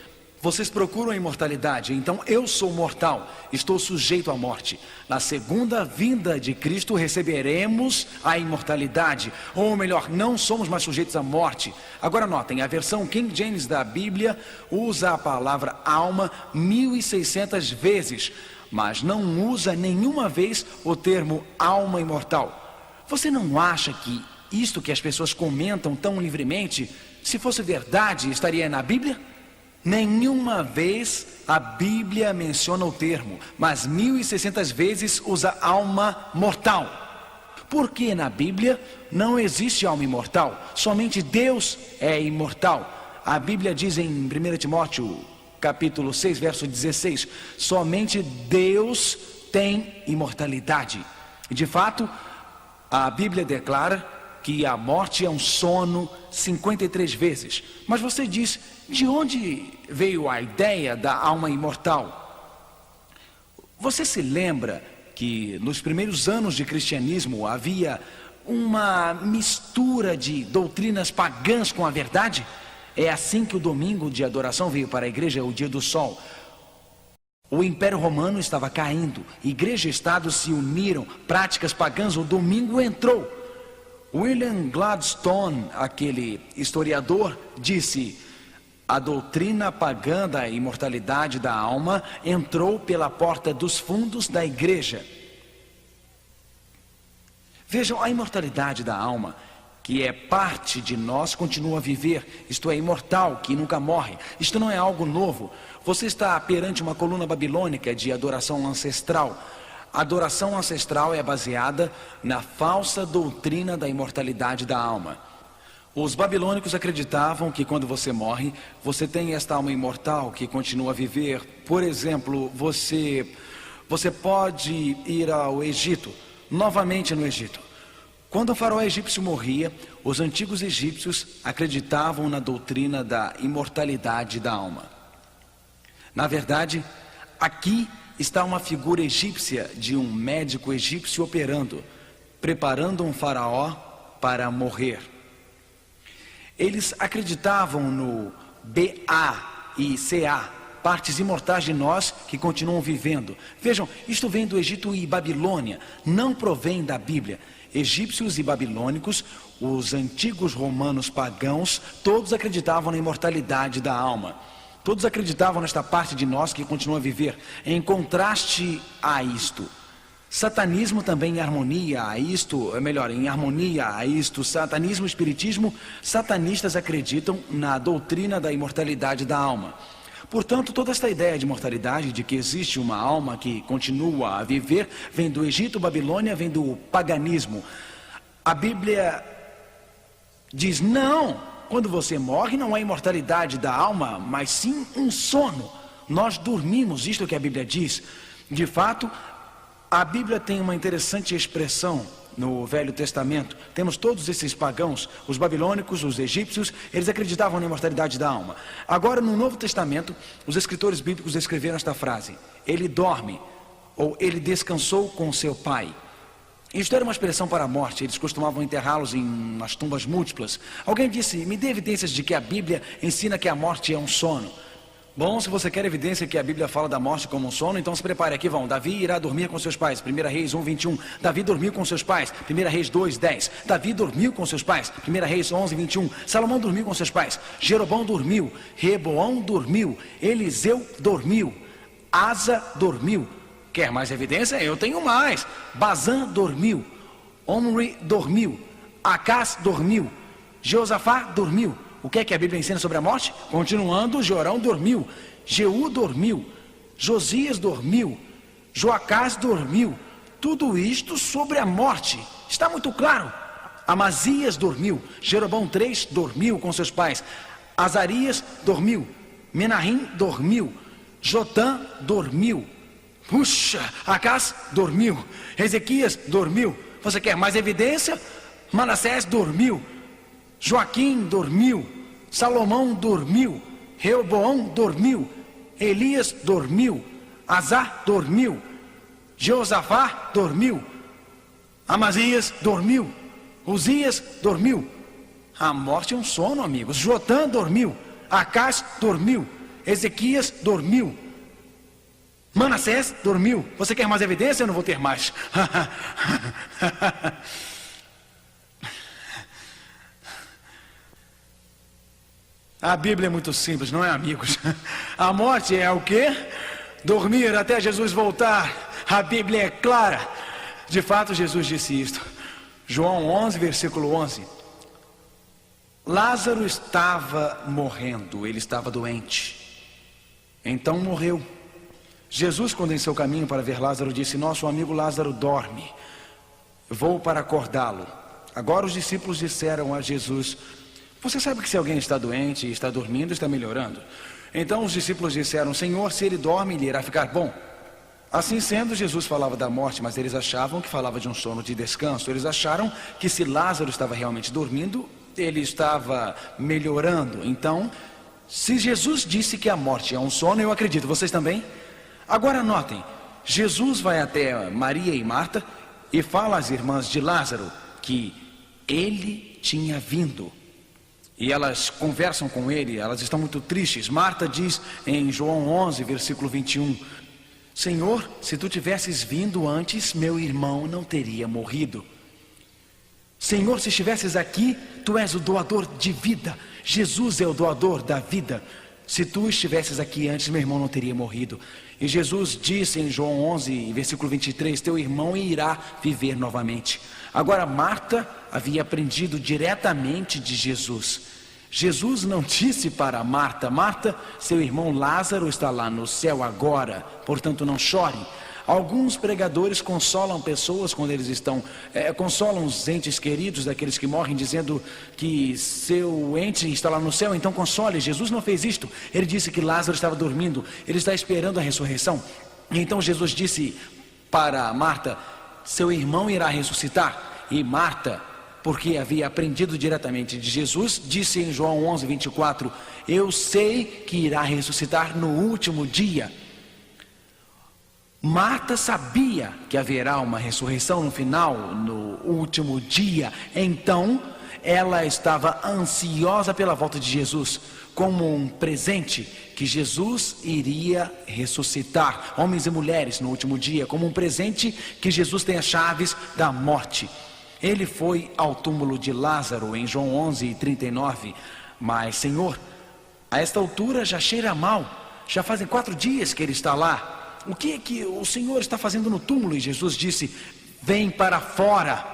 vocês procuram a imortalidade, então eu sou mortal, estou sujeito à morte. Na segunda vinda de Cristo receberemos a imortalidade, ou melhor, não somos mais sujeitos à morte. Agora notem, a versão King James da Bíblia usa a palavra alma 1600 vezes, mas não usa nenhuma vez o termo alma imortal. Você não acha que isto que as pessoas comentam tão livremente, se fosse verdade, estaria na Bíblia? Nenhuma vez a Bíblia menciona o termo, mas 1600 vezes usa alma mortal. Porque na Bíblia não existe alma imortal, somente Deus é imortal. A Bíblia diz em 1 Timóteo, capítulo 6, verso 16, somente Deus tem imortalidade. E de fato, a Bíblia declara que a morte é um sono 53 vezes. Mas você diz, de onde veio a ideia da alma imortal? Você se lembra que nos primeiros anos de cristianismo havia uma mistura de doutrinas pagãs com a verdade? É assim que o domingo de adoração veio para a igreja, o dia do sol. O Império Romano estava caindo, igreja e Estado se uniram, práticas pagãs, o domingo entrou. William Gladstone, aquele historiador, disse: a doutrina pagã da imortalidade da alma entrou pela porta dos fundos da igreja. Vejam, a imortalidade da alma, que é parte de nós, continua a viver, isto é, imortal, que nunca morre. Isto não é algo novo. Você está perante uma coluna babilônica de adoração ancestral. A adoração ancestral é baseada na falsa doutrina da imortalidade da alma. Os babilônicos acreditavam que quando você morre, você tem esta alma imortal que continua a viver. Por exemplo, você pode ir ao Egito, novamente no Egito. Quando o faraó egípcio morria, os antigos egípcios acreditavam na doutrina da imortalidade da alma. Na verdade, aqui está uma figura egípcia de um médico egípcio operando, preparando um faraó para morrer. Eles acreditavam no BA e CA, partes imortais de nós que continuam vivendo. Vejam, isto vem do Egito e Babilônia, não provém da Bíblia. Egípcios e babilônicos, os antigos romanos pagãos, todos acreditavam na imortalidade da alma. Todos acreditavam nesta parte de nós que continua a viver. Em contraste a isto, satanismo também em harmonia a isto, em harmonia a isto, satanismo e espiritismo, satanistas acreditam na doutrina da imortalidade da alma. Portanto, toda esta ideia de imortalidade, de que existe uma alma que continua a viver, vem do Egito, Babilônia, vem do paganismo. A Bíblia diz: não, quando você morre não há imortalidade da alma, mas sim um sono. Nós dormimos, isto que a Bíblia diz. De fato, a Bíblia tem uma interessante expressão no Velho Testamento. Temos todos esses pagãos, os babilônicos, os egípcios, eles acreditavam na imortalidade da alma. Agora, no Novo Testamento, os escritores bíblicos escreveram esta frase: ele dorme, ou ele descansou com seu pai. Isto era uma expressão para a morte. Eles costumavam enterrá-los em umas tumbas múltiplas. Alguém disse: me dê evidências de que a Bíblia ensina que a morte é um sono. Bom, se você quer evidência que a Bíblia fala da morte como um sono, então se prepare, aqui vão. Davi irá dormir com seus pais, 1 Reis 1, 21. Davi dormiu com seus pais, 1 Reis 2, 10. Davi dormiu com seus pais, 1 Reis 11, 21. Salomão dormiu com seus pais, Jeroboão dormiu, Reboão dormiu, Eliseu dormiu, Asa dormiu. Quer mais evidência? Eu tenho mais. Bazã dormiu, Omri dormiu, Acás dormiu, Jeosafá dormiu. O que é que a Bíblia ensina sobre a morte? Continuando, Jorão dormiu, Jeú dormiu, Josias dormiu, Joacás dormiu. Tudo isto sobre a morte. Está muito claro. Amazias dormiu, Jeroboão 3 dormiu com seus pais, Azarias dormiu, Menahim dormiu, Jotã dormiu. Puxa, Acás dormiu, Ezequias dormiu. Você quer mais evidência? Manassés dormiu, Joaquim dormiu, Salomão dormiu, Reoboão dormiu, Elias dormiu, Azar dormiu, Jeosafá dormiu, Amazias dormiu, Uzias dormiu. A morte é um sono, amigos. Jotã dormiu, Acás dormiu, Ezequias dormiu, Manassés dormiu. Você quer mais evidência? Eu não vou ter mais. A Bíblia é muito simples, não é, amigos? A morte é o quê? Dormir até Jesus voltar. A Bíblia é clara. De fato, Jesus disse isto. João 11, versículo 11. Lázaro estava morrendo, ele estava doente. Então morreu. Jesus, quando em seu caminho para ver Lázaro, disse: nosso amigo Lázaro dorme. Vou para acordá-lo. Agora os discípulos disseram a Jesus: você sabe que se alguém está doente e está dormindo, está melhorando. Então os discípulos disseram: Senhor, se ele dorme, ele irá ficar bom. Assim sendo, Jesus falava da morte, mas eles achavam que falava de um sono de descanso. Eles acharam que se Lázaro estava realmente dormindo, ele estava melhorando. Então, se Jesus disse que a morte é um sono, eu acredito. Vocês também? Agora notem, Jesus vai até Maria e Marta e fala às irmãs de Lázaro que ele tinha vindo. E elas conversam com ele, elas estão muito tristes. Marta diz em João 11, versículo 21, Senhor, se tu tivesses vindo antes, meu irmão não teria morrido. Senhor, se estivesses aqui, tu és o doador de vida. Jesus é o doador da vida. Se tu estivesses aqui antes, meu irmão não teria morrido. E Jesus disse em João 11, versículo 23, teu irmão irá viver novamente. Agora Marta havia aprendido diretamente de Jesus. Jesus não disse para Marta, Marta, seu irmão Lázaro está lá no céu agora, portanto não chore. Alguns pregadores consolam pessoas quando eles estão, consolam os entes queridos daqueles que morrem, dizendo que seu ente está lá no céu, então console. Jesus não fez isto, ele disse que Lázaro estava dormindo, ele está esperando a ressurreição. Então Jesus disse para Marta, seu irmão irá ressuscitar. E Marta, porque havia aprendido diretamente de Jesus, disse em João 11, 24, eu sei que irá ressuscitar no último dia. Marta sabia que haverá uma ressurreição no final, no último dia. Então, ela estava ansiosa pela volta de Jesus, como um presente que Jesus iria ressuscitar. Homens e mulheres no último dia, como um presente que Jesus tem as chaves da morte. Ele foi ao túmulo de Lázaro em João 11, 39. Mas, Senhor, a esta altura já cheira mal. Já fazem 4 dias que ele está lá. O que é que o Senhor está fazendo no túmulo? E Jesus disse, vem para fora.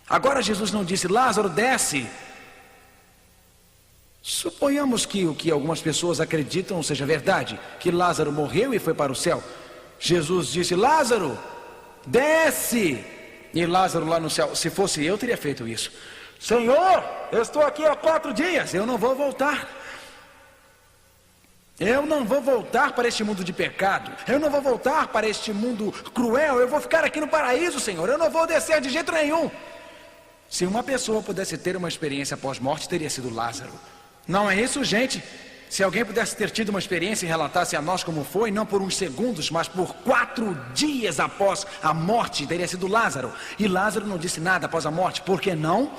Agora Jesus não disse, Lázaro desce. Suponhamos que o que algumas pessoas acreditam seja verdade, que Lázaro morreu e foi para o céu. Jesus disse, Lázaro, desce. E Lázaro lá no céu, se fosse eu teria feito isso. Senhor, eu estou aqui há 4 dias, eu não vou voltar. Eu não vou voltar para este mundo de pecado. Eu não vou voltar para este mundo cruel. Eu vou ficar aqui no paraíso, Senhor. Eu não vou descer de jeito nenhum. Se uma pessoa pudesse ter uma experiência pós-morte, teria sido Lázaro. Não é isso, gente? Se alguém pudesse ter tido uma experiência e relatasse a nós como foi, não por uns segundos, mas por 4 dias após a morte, teria sido Lázaro. E Lázaro não disse nada após a morte. Por que não?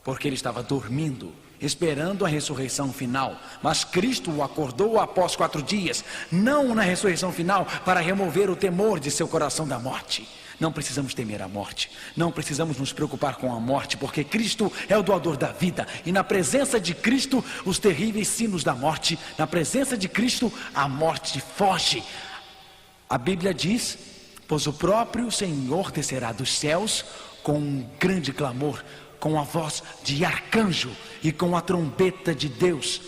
Porque ele estava dormindo, esperando a ressurreição final. Mas Cristo o acordou após 4 dias, não na ressurreição final, para remover o temor de seu coração da morte. Não precisamos temer a morte, não precisamos nos preocupar com a morte, porque Cristo é o doador da vida. E na presença de Cristo, os terríveis sinos da morte, na presença de Cristo, a morte foge. A Bíblia diz, pois o próprio Senhor descerá dos céus com um grande clamor, com a voz de arcanjo e com a trombeta de Deus.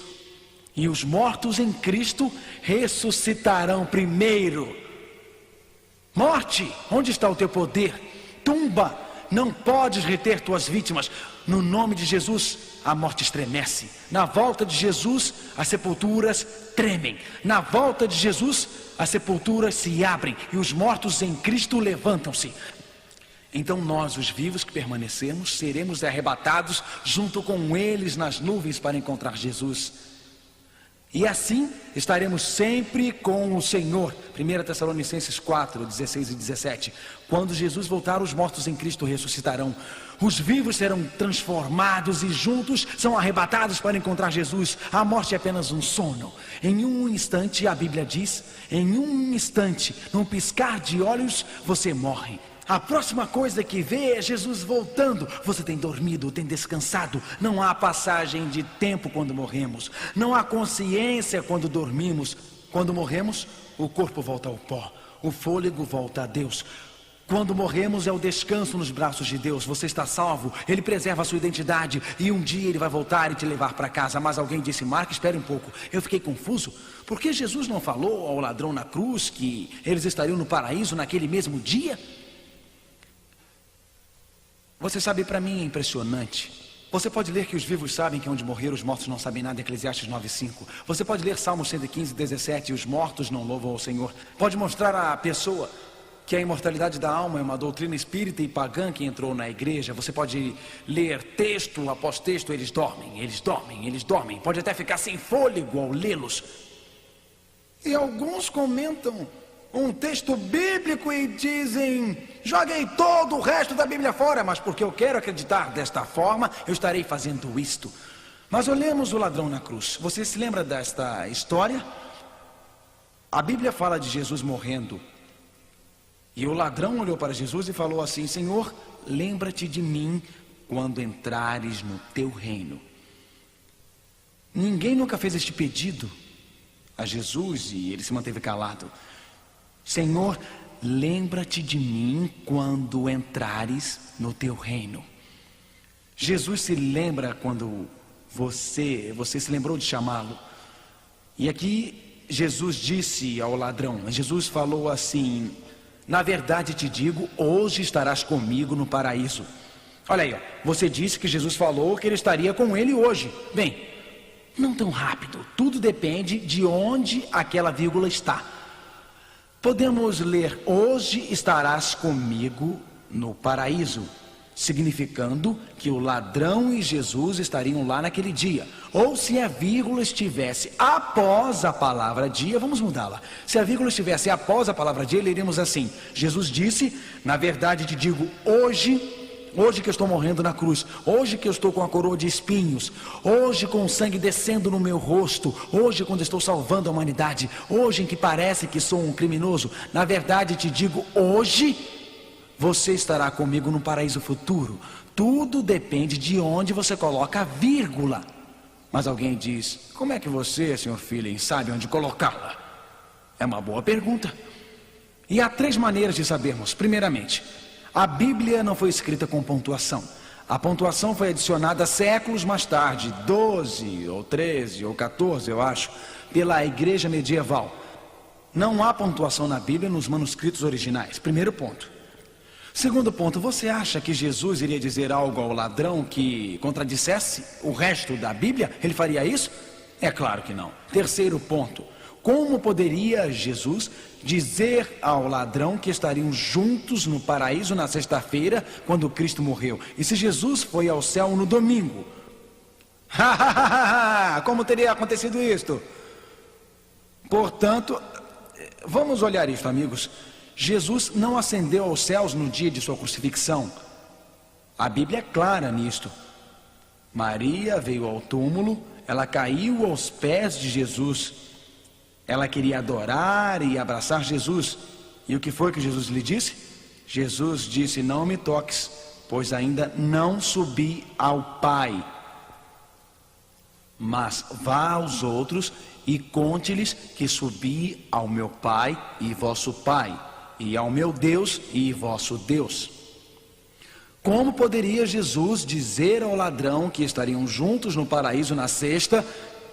E os mortos em Cristo ressuscitarão primeiro. Morte, onde está o teu poder? Tumba, não podes reter tuas vítimas. No nome de Jesus, a morte estremece. Na volta de Jesus, as sepulturas tremem. Na volta de Jesus, as sepulturas se abrem e os mortos em Cristo levantam-se. Então nós, os vivos que permanecemos, seremos arrebatados junto com eles nas nuvens para encontrar Jesus. E assim estaremos sempre com o Senhor. 1 Tessalonicenses 4, 16 e 17. Quando Jesus voltar, os mortos em Cristo ressuscitarão. Os vivos serão transformados e juntos são arrebatados para encontrar Jesus. A morte é apenas um sono. Em um instante, a Bíblia diz, em um instante, num piscar de olhos, você morre. A próxima coisa que vê é Jesus voltando. Você tem dormido, tem descansado. Não há passagem de tempo quando morremos. Não há consciência quando dormimos. Quando morremos, o corpo volta ao pó. O fôlego volta a Deus. Quando morremos é o descanso nos braços de Deus. Você está salvo, Ele preserva a sua identidade. E um dia Ele vai voltar e te levar para casa. Mas alguém disse, Marco, espere um pouco. Eu fiquei confuso. Por que Jesus não falou ao ladrão na cruz que eles estariam no paraíso naquele mesmo dia? Você sabe, para mim é impressionante. Você pode ler que os vivos sabem que onde morrer os mortos não sabem nada, Eclesiastes 9:5. Você pode ler Salmos 115, 17, e os mortos não louvam ao Senhor. Pode mostrar à pessoa que a imortalidade da alma é uma doutrina espírita e pagã que entrou na igreja. Você pode ler texto após texto, eles dormem, eles dormem, eles dormem. Pode até ficar sem fôlego ao lê-los. E alguns comentam um texto bíblico e dizem: joguei todo o resto da Bíblia fora, mas porque eu quero acreditar desta forma, eu estarei fazendo isto. Mas olhemos o ladrão na cruz. Você se lembra desta história? A Bíblia fala de Jesus morrendo. E o ladrão olhou para Jesus e falou assim: Senhor, lembra-te de mim quando entrares no teu reino. Ninguém nunca fez este pedido a Jesus e ele se manteve calado. Senhor, lembra-te de mim quando entrares no teu reino. Jesus se lembra quando você se lembrou de chamá-lo. E aqui Jesus disse ao ladrão, Jesus falou assim: na verdade te digo, hoje estarás comigo no paraíso. Olha aí, ó, você disse que Jesus falou que ele estaria com ele hoje. Bem, não tão rápido, tudo depende de onde aquela vírgula está. Podemos ler: hoje estarás comigo no paraíso, significando que o ladrão e Jesus estariam lá naquele dia. Ou se a vírgula estivesse após a palavra dia, vamos mudá-la. Se a vírgula estivesse após a palavra dia, leríamos assim: Jesus disse, na verdade te digo, hoje que eu estou morrendo na cruz, hoje que eu estou com a coroa de espinhos, hoje com o sangue descendo no meu rosto, hoje quando estou salvando a humanidade, hoje em que parece que sou um criminoso, na verdade te digo, hoje você estará comigo no paraíso futuro. Tudo depende de onde você coloca a vírgula. Mas alguém diz: como é que você, Sr. Feeling, sabe onde colocá-la? É uma boa pergunta. E há 3 maneiras de sabermos. Primeiramente, a Bíblia não foi escrita com pontuação. A pontuação foi adicionada séculos mais tarde, 12 ou 13 ou 14, eu acho, pela igreja medieval. Não há pontuação na Bíblia nos manuscritos originais. Primeiro ponto. Segundo ponto, você acha que Jesus iria dizer algo ao ladrão que contradissesse o resto da Bíblia? Ele faria isso? É claro que não. Terceiro ponto, como poderia Jesus dizer ao ladrão que estariam juntos no paraíso na sexta-feira, quando Cristo morreu? E se Jesus foi ao céu no domingo? Como teria acontecido isto? Portanto, vamos olhar isso, amigos. Jesus não ascendeu aos céus no dia de sua crucifixão. A Bíblia é clara nisto. Maria veio ao túmulo, ela caiu aos pés de Jesus. Ela queria adorar e abraçar Jesus. E o que foi que Jesus lhe disse? Jesus disse: não me toques, pois ainda não subi ao Pai. Mas vá aos outros e conte-lhes que subi ao meu Pai e vosso Pai, e ao meu Deus e vosso Deus. Como poderia Jesus dizer ao ladrão que estariam juntos no paraíso na sexta,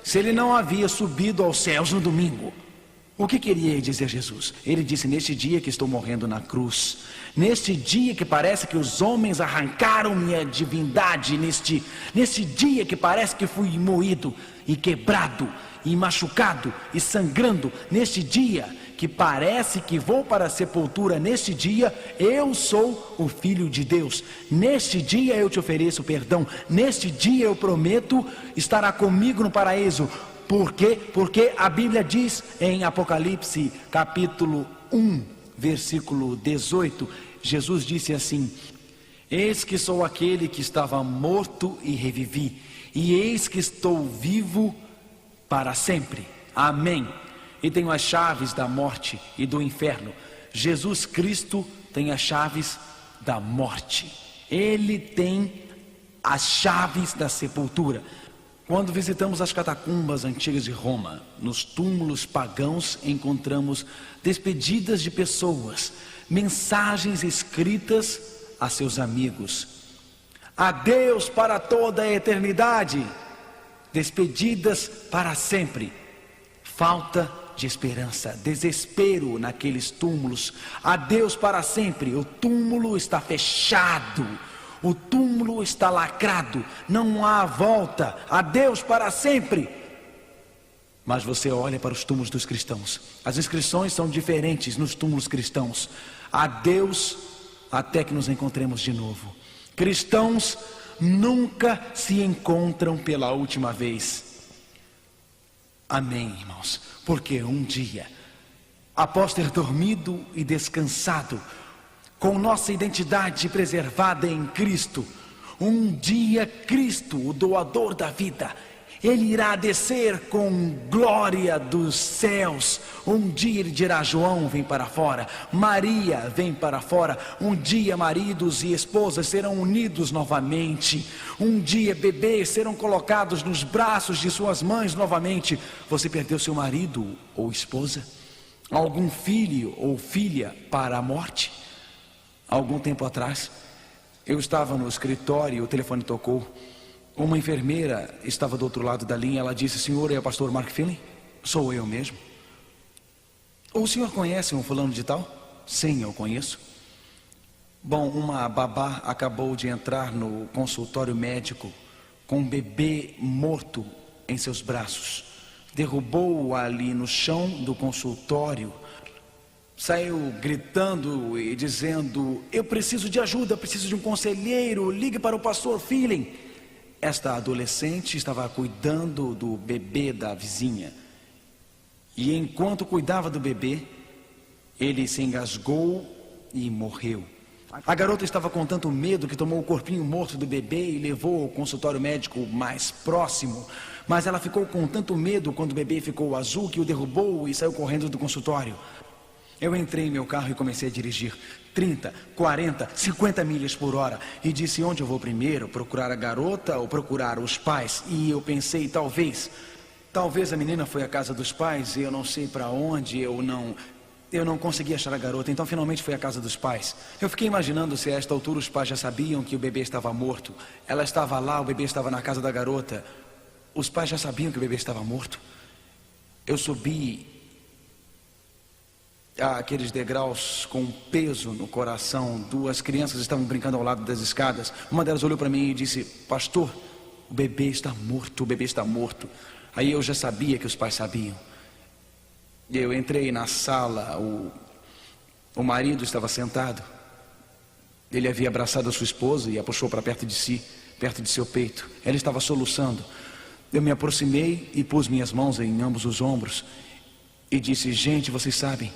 se ele não havia subido aos céus no domingo? O que queria dizer Jesus? Ele disse: neste dia que estou morrendo na cruz, neste dia que parece que os homens arrancaram minha divindade, neste dia que parece que fui moído e quebrado e machucado e sangrando, neste dia que parece que vou para a sepultura, neste dia eu sou o Filho de Deus, neste dia eu te ofereço perdão, neste dia eu prometo estará comigo no paraíso. Por quê? Porque a Bíblia diz em Apocalipse capítulo 1, versículo 18, Jesus disse assim: eis que sou aquele que estava morto e revivi, e eis que estou vivo para sempre. Amém. E tenho as chaves da morte e do inferno. Jesus Cristo tem as chaves da morte. Ele tem as chaves da sepultura. Quando visitamos as catacumbas antigas de Roma, nos túmulos pagãos encontramos despedidas de pessoas, mensagens escritas a seus amigos. Adeus para toda a eternidade, despedidas para sempre. Falta de esperança, desespero naqueles túmulos. Adeus para sempre, o túmulo está fechado, o túmulo está lacrado, não há volta. Adeus para sempre. Mas você olha para os túmulos dos cristãos, as inscrições são diferentes nos túmulos cristãos. Adeus até que nos encontremos de novo. Cristãos nunca se encontram pela última vez. Amém, irmãos, porque um dia após ter dormido e descansado, com nossa identidade preservada em Cristo, um dia Cristo, o doador da vida, Ele irá descer com glória dos céus. Um dia Ele dirá: João, vem para fora, Maria, vem para fora. Um dia maridos e esposas serão unidos novamente. Um dia bebês serão colocados nos braços de suas mães novamente. Você perdeu seu marido ou esposa? Algum filho ou filha para a morte? Algum tempo atrás, eu estava no escritório e o telefone tocou. Uma enfermeira estava do outro lado da linha. Ela disse: senhor, é o pastor Mark Finley? Sou eu mesmo. O senhor conhece um fulano de tal? Sim, eu conheço. Bom, uma babá acabou de entrar no consultório médico com um bebê morto em seus braços. Derrubou-o ali no chão do consultório. Saiu gritando e dizendo: eu preciso de ajuda, preciso de um conselheiro, ligue para o pastor Finley. Esta adolescente estava cuidando do bebê da vizinha. E enquanto cuidava do bebê, ele se engasgou e morreu. A garota estava com tanto medo que tomou o corpinho morto do bebê e levou ao consultório médico mais próximo. Mas ela ficou com tanto medo quando o bebê ficou azul que o derrubou e saiu correndo do consultório. Eu entrei em meu carro e comecei a dirigir 30, 40, 50 milhas por hora. E disse: onde eu vou primeiro? Procurar a garota ou procurar os pais? E eu pensei: talvez a menina foi à casa dos pais e eu não sei para onde. Eu não consegui achar a garota. Então finalmente foi à casa dos pais. Eu fiquei imaginando se a esta altura os pais já sabiam que o bebê estava morto. Ela estava lá, o bebê estava na casa da garota. Os pais já sabiam que o bebê estava morto. Eu subi aqueles degraus com peso no coração. Duas crianças estavam brincando ao lado das escadas. Uma delas olhou para mim e disse: pastor, o bebê está morto, o bebê está morto. Aí eu já sabia que os pais sabiam. Eu entrei na sala. O marido estava sentado. Ele havia abraçado a sua esposa e a puxou para perto de si, perto de seu peito. Ela estava soluçando. Eu me aproximei e pus minhas mãos em ambos os ombros e disse: gente, vocês sabem,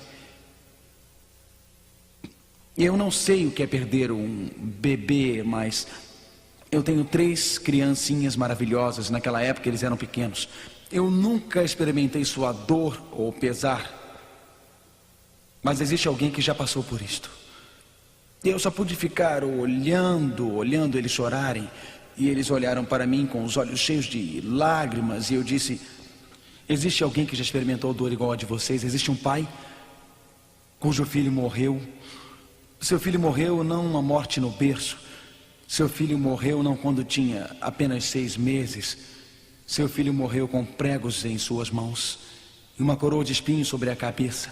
eu não sei o que é perder um bebê, mas eu tenho 3 criancinhas maravilhosas. Naquela época eles eram pequenos. Eu nunca experimentei sua dor ou pesar, mas existe alguém que já passou por isto. Eu só pude ficar olhando eles chorarem. E eles olharam para mim com os olhos cheios de lágrimas. E eu disse: existe alguém que já experimentou dor igual a de vocês? Existe um pai cujo filho morreu. Seu filho morreu não uma morte no berço. Seu filho morreu não quando tinha apenas 6 meses. Seu filho morreu com pregos em suas mãos e uma coroa de espinhos sobre a cabeça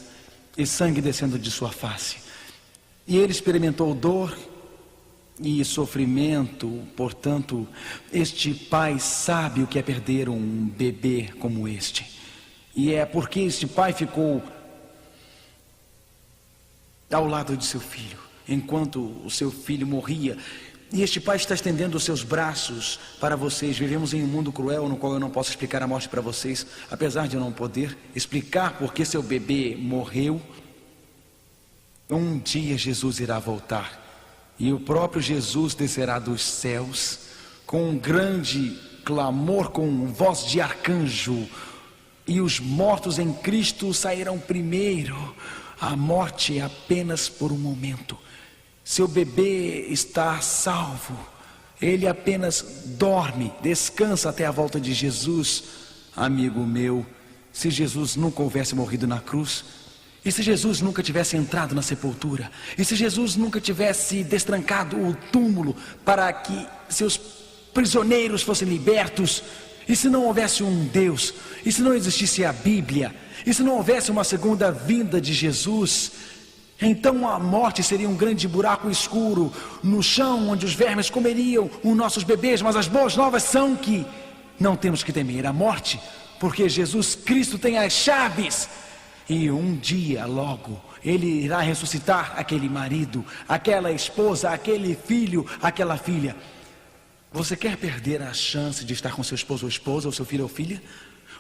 e sangue descendo de sua face. E ele experimentou dor e sofrimento. Portanto, este pai sabe o que é perder um bebê como este. E é porque este pai ficou ao lado de seu filho enquanto o seu filho morria. E este pai está estendendo os seus braços para vocês. Vivemos em um mundo cruel no qual eu não posso explicar a morte para vocês, apesar de eu não poder explicar porque seu bebê morreu. Um dia Jesus irá voltar e o próprio Jesus descerá dos céus com um grande clamor, com voz de arcanjo, e os mortos em Cristo sairão primeiro. A morte é apenas por um momento. Seu bebê está salvo. Ele apenas dorme, descansa até a volta de Jesus. Amigo meu, se Jesus nunca houvesse morrido na cruz, e se Jesus nunca tivesse entrado na sepultura, e se Jesus nunca tivesse destrancado o túmulo para que seus prisioneiros fossem libertos, e se não houvesse um Deus, e se não existisse a Bíblia, e se não houvesse uma segunda vinda de Jesus, então a morte seria um grande buraco escuro no chão onde os vermes comeriam os nossos bebês. Mas as boas novas são que não temos que temer a morte, porque Jesus Cristo tem as chaves. E um dia logo Ele irá ressuscitar aquele marido, aquela esposa, aquele filho, aquela filha. Você quer perder a chance de estar com seu esposo ou esposa, ou seu filho ou filha?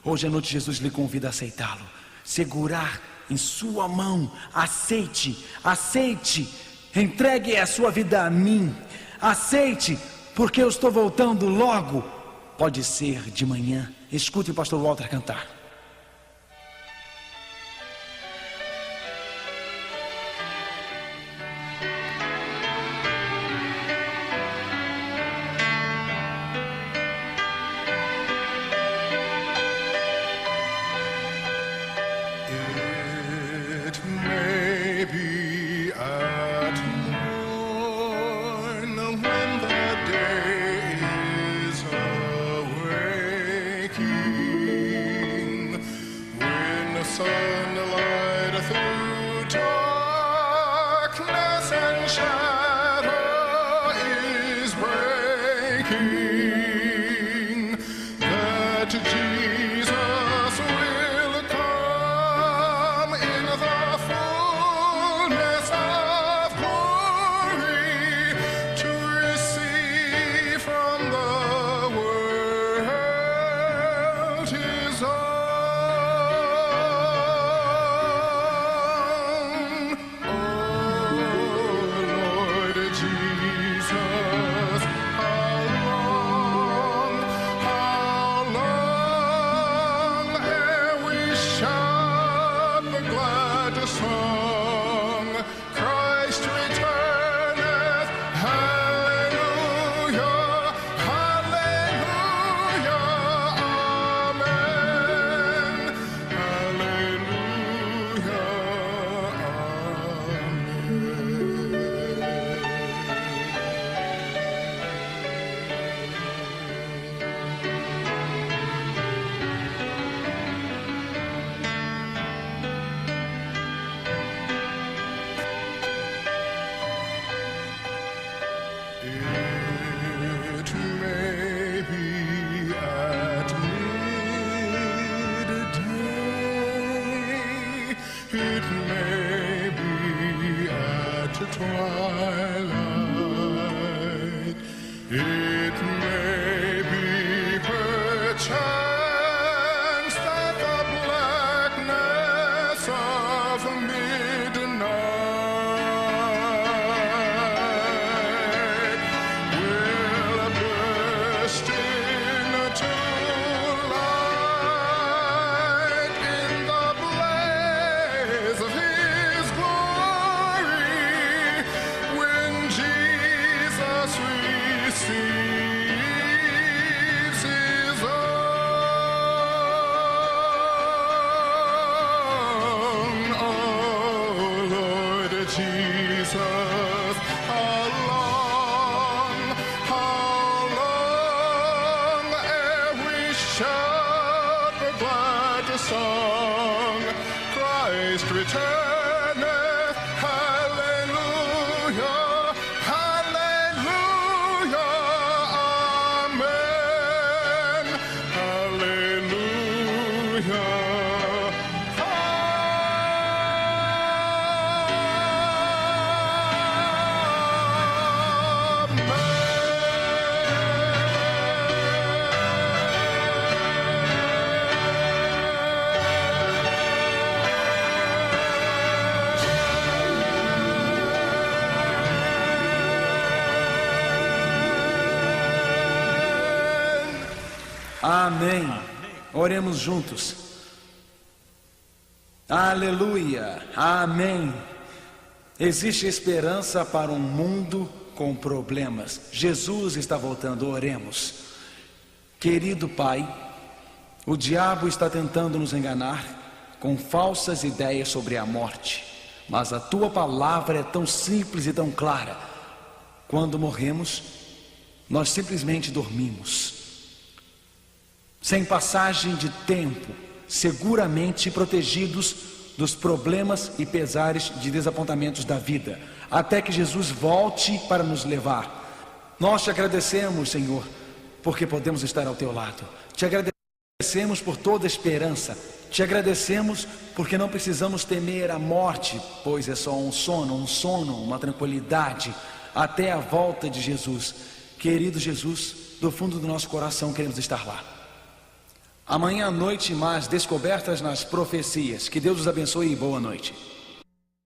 Hoje à noite Jesus lhe convida a aceitá-lo, segurar em sua mão. Aceite, entregue a sua vida a mim. Aceite, porque eu estou voltando logo. Pode ser de manhã. Escute o pastor Walter cantar. It may be at morn when the day is awaking, when the sunlight through darkness and shadow is breaking, that Jesus will come in the fullness of glory to receive from the world his own. Oh Lord Jesus, how long ere we shout the glad song? Christ returneth, hallelujah, hallelujah, amen, hallelujah, It may be at midday, it may be at twilight, it may be perchance that the blackness of midnight will burst into light in the blaze of his glory, when Jesus receives his own. Oh Lord Jesus, how long ere we shout the glad song? Christ returneth, hallelujah, hallelujah, amen, hallelujah, Amém. Oremos juntos. Aleluia. Amém. Existe esperança para um mundo com problemas. Jesus está voltando. Oremos. Querido Pai, o diabo está tentando nos enganar com falsas ideias sobre a morte, mas a tua palavra é tão simples e tão clara. Quando morremos, nós simplesmente dormimos, sem passagem de tempo, seguramente protegidos dos problemas e pesares de desapontamentos da vida, até que Jesus volte para nos levar. Nós te agradecemos, Senhor, porque podemos estar ao teu lado. Te agradecemos por toda a esperança. Te agradecemos porque não precisamos temer a morte, pois é só um sono, uma tranquilidade até a volta de Jesus. Querido Jesus, do fundo do nosso coração queremos estar lá. Amanhã à noite, mais descobertas nas profecias. Que Deus os abençoe e boa noite.